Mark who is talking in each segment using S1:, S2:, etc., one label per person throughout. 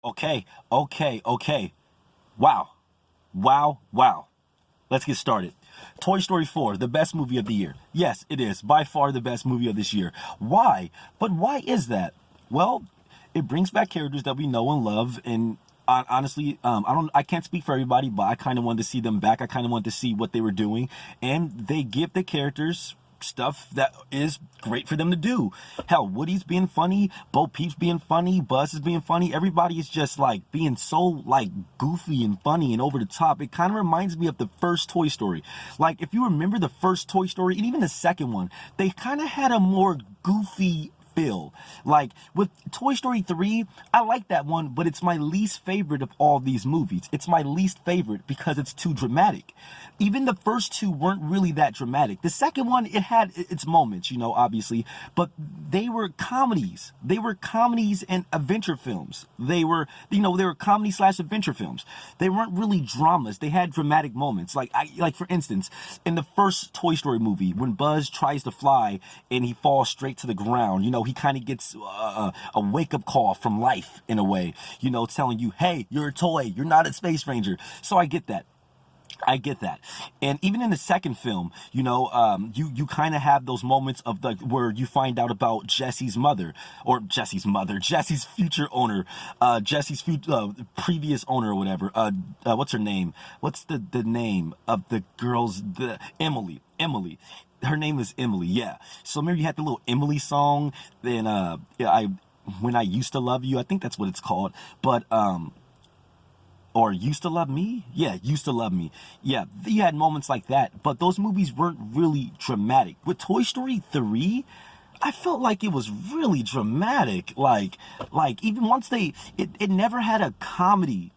S1: Okay. Wow. Wow. Let's get started. Toy Story 4, the best movie of the year. Yes, it is. By far the best movie of this year. Why? But why is that? Well, it brings back characters that we know and love, and honestly, I can't speak for everybody, but I kind of wanted to see them back. I kind of wanted to see what they were doing, and they give the characters stuff that is great for them to do. Hell, Woody's being funny, Bo Peep's being funny, Buzz is being funny. Everybody is just like being so like goofy and funny and over the top. It kind of reminds me of the first Toy Story. Like if you remember the first Toy Story and even the second one, they kind of had a more goofy feel. Like with Toy Story 3, I like that one, but it's my least favorite of all these movies. It's my least favorite because it's too dramatic. Even the first two weren't really that dramatic. The second one, it had its moments, obviously, but they were comedies. They were comedies and adventure films. They were comedy / adventure films. They weren't really dramas. They had dramatic moments. Like for instance, in the first Toy Story movie, when Buzz tries to fly and he falls straight to the ground, he kind of gets a wake-up call from life in a way, telling you, hey, you're a toy, you're not a space ranger. So I get that. And even in the second film, you kind of have those moments of where you find out about Jesse's future owner, Jesse's previous owner or whatever. What's her name? What's the name of the girl's, Emily. Her name is Emily. Yeah. So maybe you had the little Emily song. Then, When I Used to Love You, I think that's what it's called. But, or Used to Love Me? Yeah, Used to Love Me. Yeah, you had moments like that, but those movies weren't really dramatic. With Toy Story 3, I felt like it was really dramatic. Like even once it never had a comedy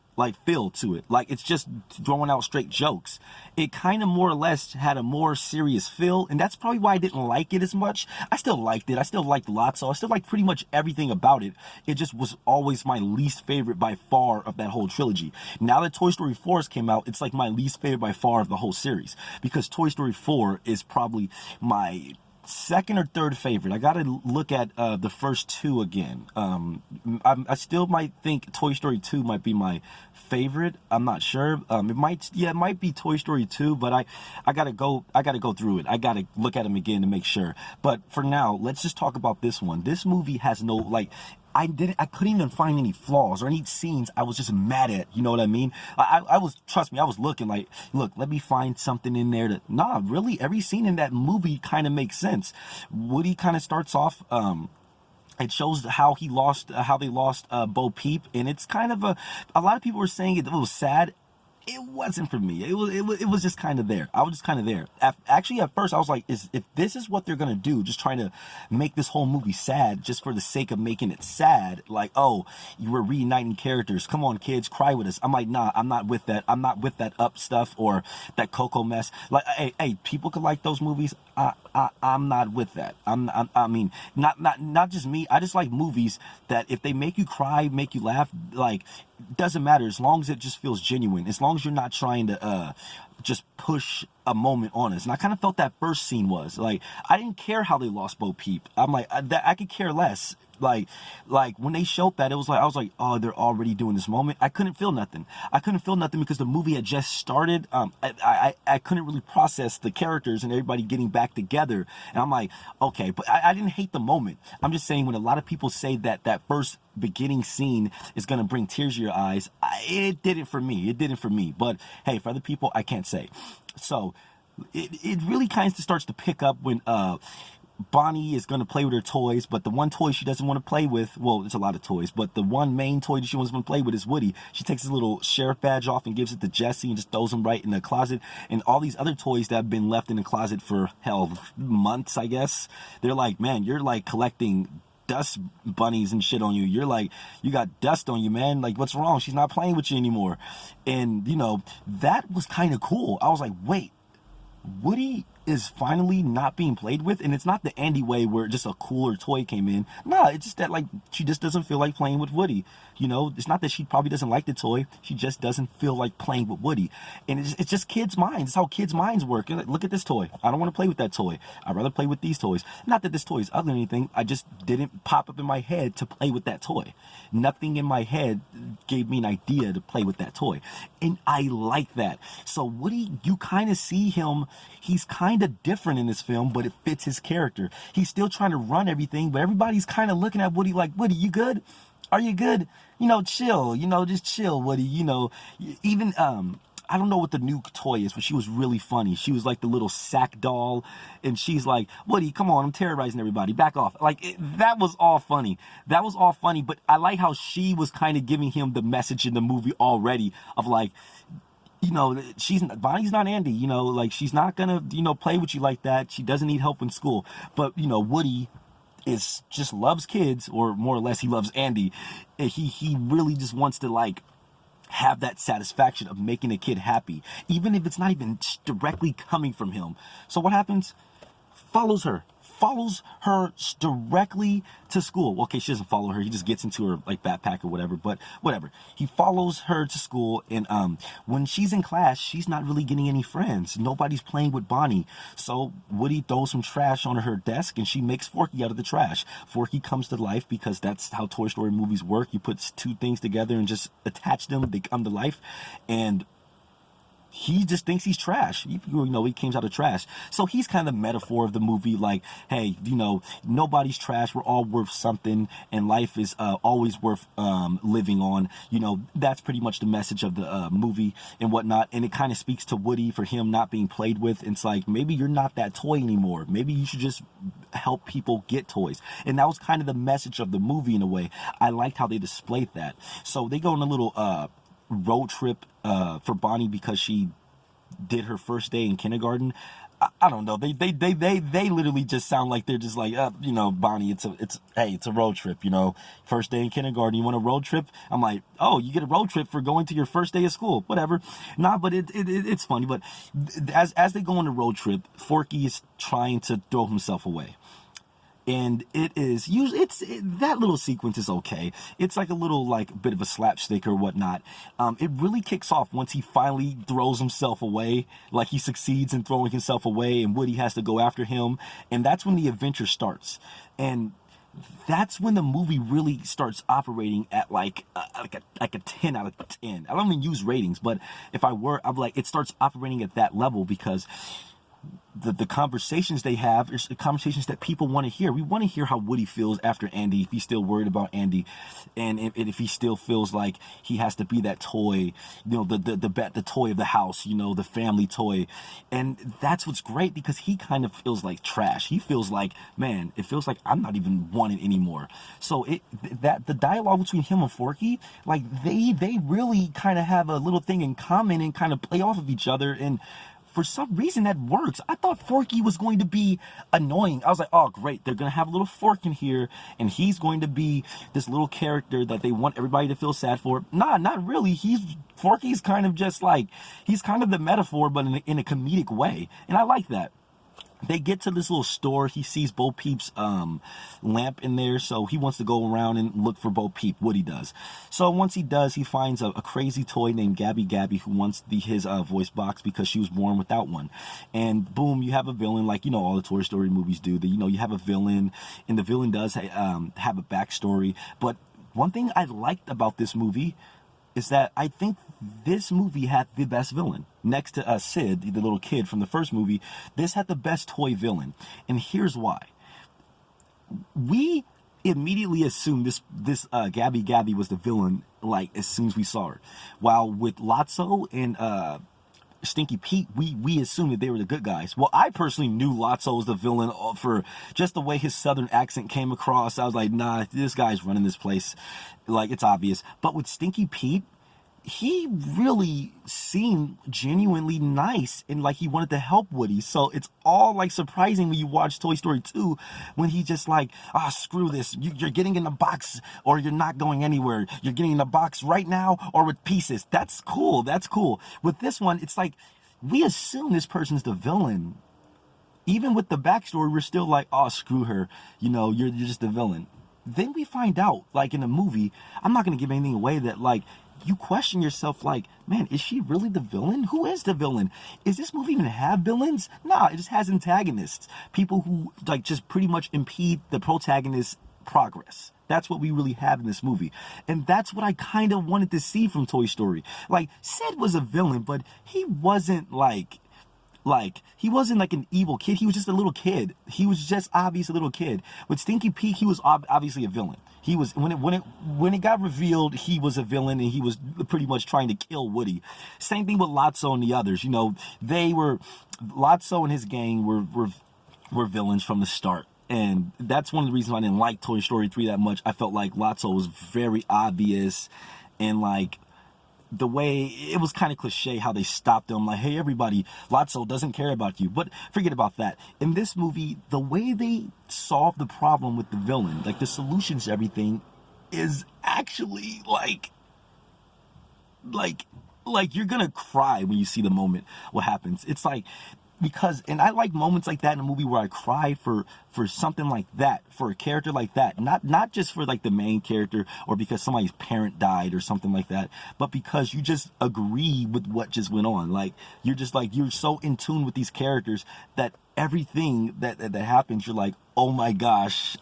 S1: feel to it. Like it's just throwing out straight jokes. It kind of more or less had a more serious feel, and that's probably why I didn't like it as much. I still liked it. I still liked Lotso. I still liked pretty much everything about it. It just was always my least favorite by far of that whole trilogy. Now that Toy Story 4 has came out, it's like my least favorite by far of the whole series, because Toy Story 4 is probably my second or third favorite. I gotta look at the first two again. I still might think Toy Story 2 might be my favorite. I'm not sure. It might be Toy Story 2, but I gotta go through it. I gotta look at them again to make sure. But for now, let's just talk about this one. This movie has no I couldn't even find any flaws or any scenes I was just mad at. You know what I mean? Trust me, I was looking look, let me find something in there really, every scene in that movie kind of makes sense. Woody kind of starts off, it shows how they lost Bo Peep, and it's kind of a lot of people were saying it was sad. It wasn't for me. It was just kind of there. I was just kind of there. Actually, at first, I was like, if this is what they're going to do, just trying to make this whole movie sad just for the sake of making it sad, like, oh, you were reuniting characters. Come on, kids, cry with us. I'm like, nah, I'm not with that. I'm not with that Up stuff or that Coco mess. Like, hey, people could like those movies. I'm not with that. I mean, not just me. I just like movies that if they make you cry, make you laugh, doesn't matter as long as it just feels genuine. As long as you're not trying to just push a moment on us. And I kind of felt that first scene was like, I didn't care how they lost Bo Peep. I'm like, I could care less. Like when they showed that, I was like, oh, they're already doing this moment. I couldn't feel nothing. Because the movie had just started. I couldn't really process the characters and everybody getting back together. And I'm like, okay, but I didn't hate the moment. I'm just saying, when a lot of people say that first beginning scene is going to bring tears to your eyes, it didn't for me. But hey, for other people, I can't say. So it really kind of starts to pick up when Bonnie is going to play with her toys, but the one toy she doesn't want to play with, well, it's a lot of toys, but the one main toy that she wants to play with is Woody. She takes his little sheriff badge off and gives it to Jesse and just throws him right in the closet. And all these other toys that have been left in the closet for, months, I guess, they're like, man, you're like collecting dust bunnies and shit on you. You're like, you got dust on you, man. Like, what's wrong? She's not playing with you anymore. And, that was kind of cool. I was like, wait, Woody is finally not being played with. And it's not the Andy way where just a cooler toy came in. Nah, it's just that, like, she just doesn't feel like playing with Woody. You know, it's not that she probably doesn't like the toy. She just doesn't feel like playing with Woody. And it's just kids' minds. It's how kids' minds work. Like, look at this toy. I don't want to play with that toy. I'd rather play with these toys. Not that this toy is ugly or anything. I just didn't pop up in my head to play with that toy. Nothing in my head gave me an idea to play with that toy. And I like that. So Woody, you kind of see him, he's kind of different in this film, but it fits his character. He's still trying to run everything, but everybody's kind of looking at Woody like, Woody, you good? Are you good? You know, chill. You know, just chill, Woody. You know, even, I don't know what the new toy is, but she was really funny. She was like the little sack doll, and she's like, Woody, come on, I'm terrorizing everybody. Back off. Like, that was all funny. That was all funny, but I like how she was kind of giving him the message in the movie already of like, you know, Bonnie's not Andy, you know, like, she's not gonna, you know, play with you like that. She doesn't need help in school. But, you know, Woody just loves kids, or more or less he loves Andy. And he really just wants to, like, have that satisfaction of making a kid happy, even if it's not even directly coming from him. So what happens? Follows her directly to school. Okay, she doesn't follow her. He just gets into her, like, backpack or whatever, but whatever. He follows her to school, and when she's in class, she's not really getting any friends. Nobody's playing with Bonnie. So Woody throws some trash on her desk, and she makes Forky out of the trash. Forky comes to life because that's how Toy Story movies work. You put two things together and just attach them, they come to life. And he just thinks he's trash. You know, he comes out of trash. So he's kind of the metaphor of the movie, like, hey, you know, nobody's trash. We're all worth something, and life is always worth living on. You know, that's pretty much the message of the movie and whatnot. And it kind of speaks to Woody for him not being played with. It's like, maybe you're not that toy anymore. Maybe you should just help people get toys. And that was kind of the message of the movie in a way. I liked how they displayed that. So they go on a little road trip for Bonnie because she did her first day in kindergarten. I don't know. They literally just sound like they're just like, you know, Bonnie, it's a road trip, you know, first day in kindergarten. You want a road trip? I'm like, oh, you get a road trip for going to your first day of school, whatever. Nah, but it's funny. But as they go on the road trip, Forky is trying to throw himself away. And it is usually, that little sequence is okay. It's like a little, like, bit of a slapstick or whatnot. It really kicks off once he finally throws himself away, like he succeeds in throwing himself away, and Woody has to go after him. And that's when the adventure starts. And that's when the movie really starts operating at like a 10 out of 10. I don't even use ratings, but if I'm like, it starts operating at that level because the conversations they have are the conversations that people want to hear. We want to hear how Woody feels after Andy, if he's still worried about Andy, and if he still feels like he has to be that toy, you know, the toy of the house, you know, the family toy. And that's what's great, because he kind of feels like trash. He feels like, man, it feels like I'm not even wanted anymore. So the dialogue between him and Forky, like, they really kind of have a little thing in common and kind of play off of each other. And for some reason that works. I thought Forky was going to be annoying. I was like, oh great, they're gonna have a little Fork in here, and he's going to be this little character that they want everybody to feel sad for. Nah, not really. Forky's kind of just like, he's kind of the metaphor, but in a comedic way, and I like that. They get to this little store. He sees Bo Peep's lamp in there, so he wants to go around and look for Bo Peep. Woody does. So once he does, he finds a crazy toy named Gabby Gabby who wants his voice box because she was born without one. And boom, you have a villain, like, you know, all the Toy Story movies do. You know, you have a villain, and the villain does have a backstory. But one thing I liked about this movie is that I think this movie had the best villain. Next to Sid, the little kid from the first movie, this had the best toy villain. And here's why. We immediately assumed this Gabby Gabby was the villain, like, as soon as we saw her. While with Lotso and Stinky Pete, we assumed that they were the good guys. Well, I personally knew Lotso was the villain for just the way his southern accent came across. I was like, nah, this guy's running this place. Like, it's obvious. But with Stinky Pete, he really seemed genuinely nice and like he wanted to help Woody. So it's all like surprising when you watch Toy Story 2 when he just like, screw this. You're getting in the box or you're not going anywhere. You're getting in the box right now or with pieces. That's cool. That's cool. With this one, it's like we assume this person's the villain, even with the backstory, we're still like, oh, screw her. You know, you're just the villain. Then we find out, like in the movie, I'm not going to give anything away, that like, you question yourself like, man, is she really the villain? Who is the villain? Is this movie even have villains? Nah, it just has antagonists. People who like just pretty much impede the protagonist's progress. That's what we really have in this movie. And that's what I kind of wanted to see from Toy Story. Like, Sid was a villain, but he wasn't like he wasn't like an evil kid. He was just a little kid. He was just obviously a little kid. With Stinky Pete, he was obviously a villain. He was, when it got revealed, he was a villain, and he was pretty much trying to kill Woody. Same thing with Lotso and the others. You know, Lotso and his gang were villains from the start. And that's one of the reasons why I didn't like Toy Story 3 that much. I felt like Lotso was very obvious, and like, the way it was kind of cliche how they stopped them, like, hey, everybody, Lotso doesn't care about you. But forget about that. In this movie, the way they solve the problem with the villain, like the solutions to everything, is actually like you're gonna cry when you see the moment what happens. It's like, because, and I like moments like that in a movie where I cry for something like that, for a character like that, not just for like the main character or because somebody's parent died or something like that, but because you just agree with what just went on. Like, you're just like, you're so in tune with these characters that everything that happens, you're like, oh my gosh,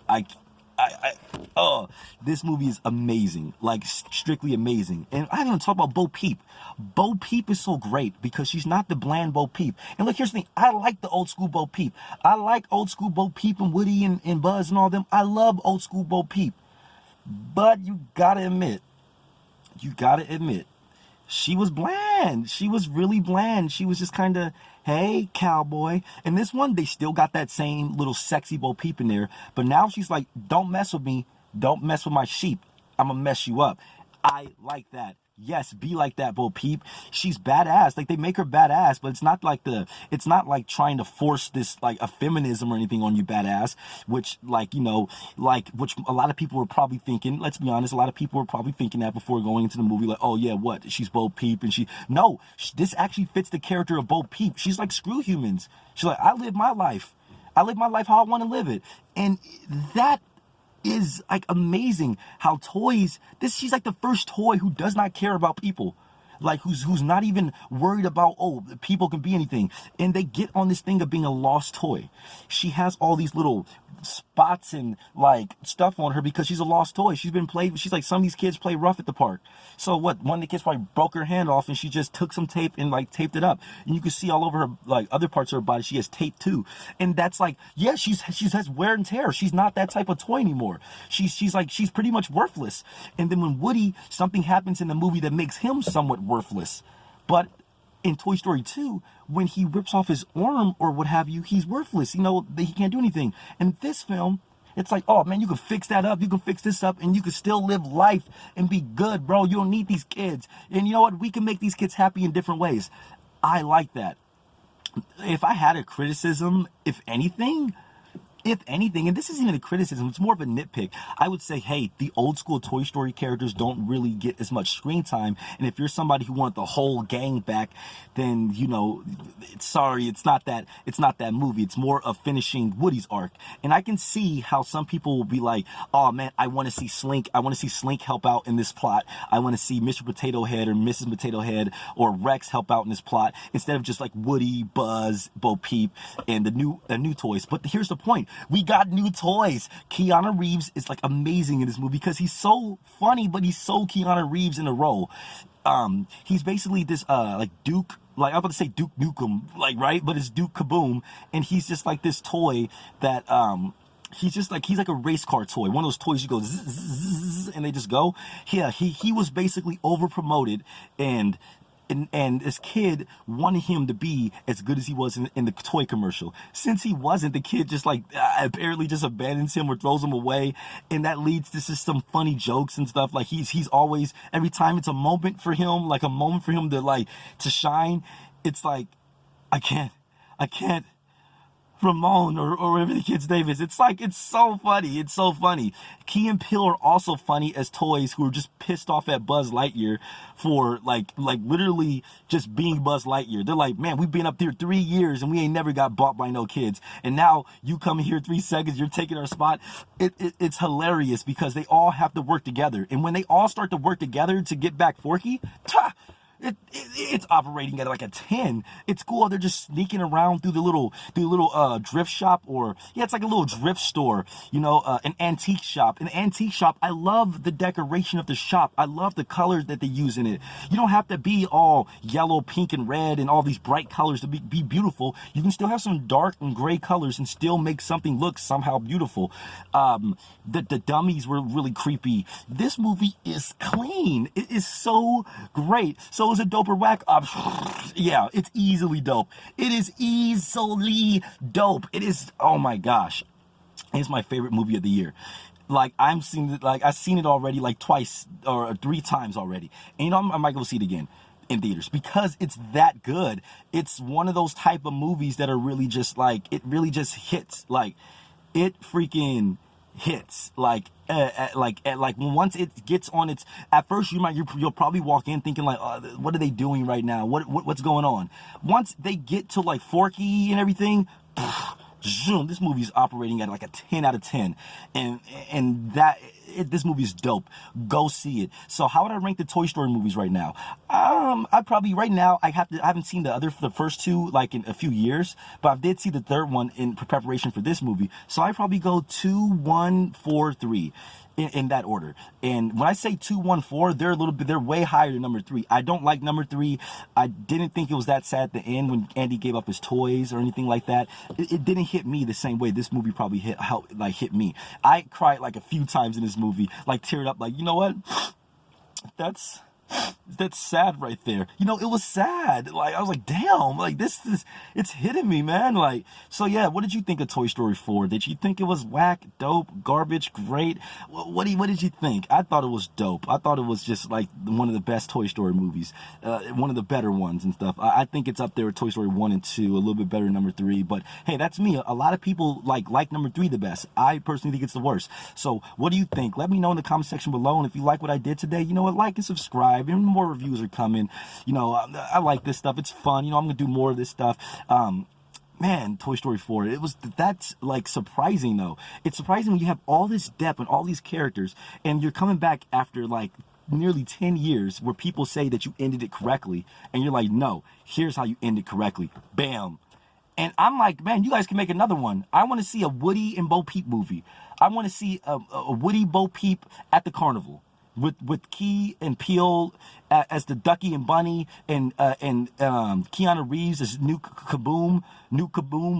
S1: oh, this movie is amazing, like strictly amazing. And I didn't even talk about Bo Peep. Bo Peep is so great because she's not the bland Bo Peep. And look, here's the thing, I like the old school Bo Peep. I like old school Bo Peep and Woody and Buzz and all them. I love old school Bo Peep. But you gotta admit, she was bland. She was really bland. She was just kind of, hey, cowboy. And this one, they still got that same little sexy Bo Peep in there. But now she's like, don't mess with me. Don't mess with my sheep. I'm going to mess you up. I like that. Yes, be like that, Bo Peep. She's badass. Like, they make her badass, but it's not like trying to force this, like, a feminism or anything on you, badass, which, like, you know, like, which a lot of people were probably thinking, let's be honest, a lot of people were probably thinking that before going into the movie, like, oh, yeah, what? She's Bo Peep, and no, this actually fits the character of Bo Peep. She's like, screw humans. She's like, I live my life. I live my life how I want to live it. And that is like amazing how she's like the first toy who does not care about people, like who's not even worried about, oh, people can be anything. And they get on this thing of being a lost toy. She has all these little spots and like stuff on her because she's a lost toy. She's like, some of these kids play rough at the park. So what, one of the kids probably broke her hand off and she just took some tape and like taped it up. And you can see all over her, like other parts of her body, she has tape too. And that's like, yeah, she has wear and tear. She's not that type of toy anymore. She's pretty much worthless. And then when Woody, something happens in the movie that makes him somewhat worthless. But in Toy Story 2, when he rips off his arm or what have you, he's worthless. You know, he can't do anything. In this film, it's like, oh man, you can fix that up, you can fix this up, and you can still live life and be good, bro. You don't need these kids. And you know what? We can make these kids happy in different ways. I like that. If I had a criticism, if anything, and this isn't even a criticism, it's more of a nitpick, I would say, hey, the old school Toy Story characters don't really get as much screen time. And if you're somebody who wants the whole gang back, then, you know, sorry, it's not that movie. It's more of finishing Woody's arc. And I can see how some people will be like, oh man, I want to see Slink. I want to see Slink help out in this plot. I want to see Mr. Potato Head or Mrs. Potato Head or Rex help out in this plot instead of just like Woody, Buzz, Bo Peep, and the new toys. But here's the point. We got new toys. Keanu Reeves is like amazing in this movie because he's so funny, but he's so Keanu Reeves in a role. He's basically this like Duke, like I'm about to say Duke Nukem, like, right? But it's Duke Kaboom, and he's just like this toy that he's like a race car toy. One of those toys you go zzz, zzz, zzz, and they just go. Yeah, he was basically over promoted, and this kid wanted him to be as good as he was in the toy commercial. Since he wasn't, the kid just like apparently just abandons him or throws him away, and that leads to just some funny jokes and stuff. Like he's always, every time it's a moment for him, like a moment for him to shine. It's like I can't Ramon or whatever the kid's name is. It's like, it's so funny. It's so funny. Key and Peele are also funny as toys who are just pissed off at Buzz Lightyear for like literally just being Buzz Lightyear. They're like, man, we've been up there 3 years and we ain't never got bought by no kids. And now you come here 3 seconds, you're taking our spot. It's hilarious because they all have to work together. And when they all start to work together to get back Forky, it's operating at like a 10. It's cool. They're just sneaking around through the little drift shop, or yeah, it's like a little drift store, you know, an antique shop. An antique shop, I love the decoration of the shop. I love the colors that they use in it. You don't have to be all yellow, pink, and red and all these bright colors to be beautiful. You can still have some dark and gray colors and still make something look somehow beautiful. The dummies were really creepy. This movie is clean. It is so great. So is it dope or whack? Yeah, it's easily dope. It is easily dope. It is, oh my gosh. It's my favorite movie of the year. Like, I've seen it already like twice or 3 times already. And you know, I might go see it again in theaters because it's that good. It's one of those type of movies that are really just like, it really just hits. Like, it freaking hits. Like once it gets on its, at first you'll probably walk in thinking like, what are they doing right now? What's going on? Once they get to like Forky and everything, zoom, this movie is operating at like a 10 out of 10, and this movie is dope. Go see it. So how would I rank the Toy Story movies right now? I'd probably, right now, I haven't seen the first 2 like in a few years, but I did see the 3rd one in preparation for this movie. So I probably go 2, 1, 4, 3. In that order. And when I say 2, 1, 4, they're way higher than number 3. I don't like number 3. I didn't think it was that sad at the end when Andy gave up his toys or anything like that. It didn't hit me the same way this movie probably hit me. I cried like a few times in this movie, like teared up, like, you know what? That's sad right there. You know, it was sad. Like, I was like, damn, like it's hitting me, man. Like, so yeah, what did you think of Toy Story 4? Did you think it was whack, dope, garbage, great? What did you think? I thought it was dope. I thought it was just like one of the best Toy Story movies, one of the better ones and stuff. I think it's up there with Toy Story 1 and 2, a little bit better than number 3, but hey, that's me. A lot of people like number 3 the best. I personally think it's the worst. So what do you think? Let me know in the comment section below, and if you like what I did today, you know what, like and subscribe. And more reviews are coming. You know, I like this stuff. It's fun. You know, I'm gonna do more of this stuff. Man, Toy Story 4, that's like surprising though. It's surprising when you have all this depth and all these characters, and you're coming back after like nearly 10 years where people say that you ended it correctly, and you're like, no, here's how you end it correctly. Bam. And I'm like, man, you guys can make another one. I want to see a Woody and Bo Peep movie. I want to see a Woody Bo Peep at the carnival. With Key and Peele as the Ducky and Bunny, and Keanu Reeves as Nuke Kaboom,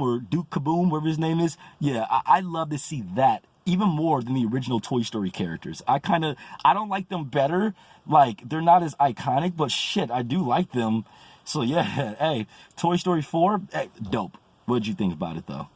S1: or Duke Kaboom, whatever his name is. Yeah, I love to see that even more than the original Toy Story characters. I don't like them better. Like, they're not as iconic, but shit, I do like them. So yeah, hey, Toy Story 4, hey, dope. What'd you think about it though?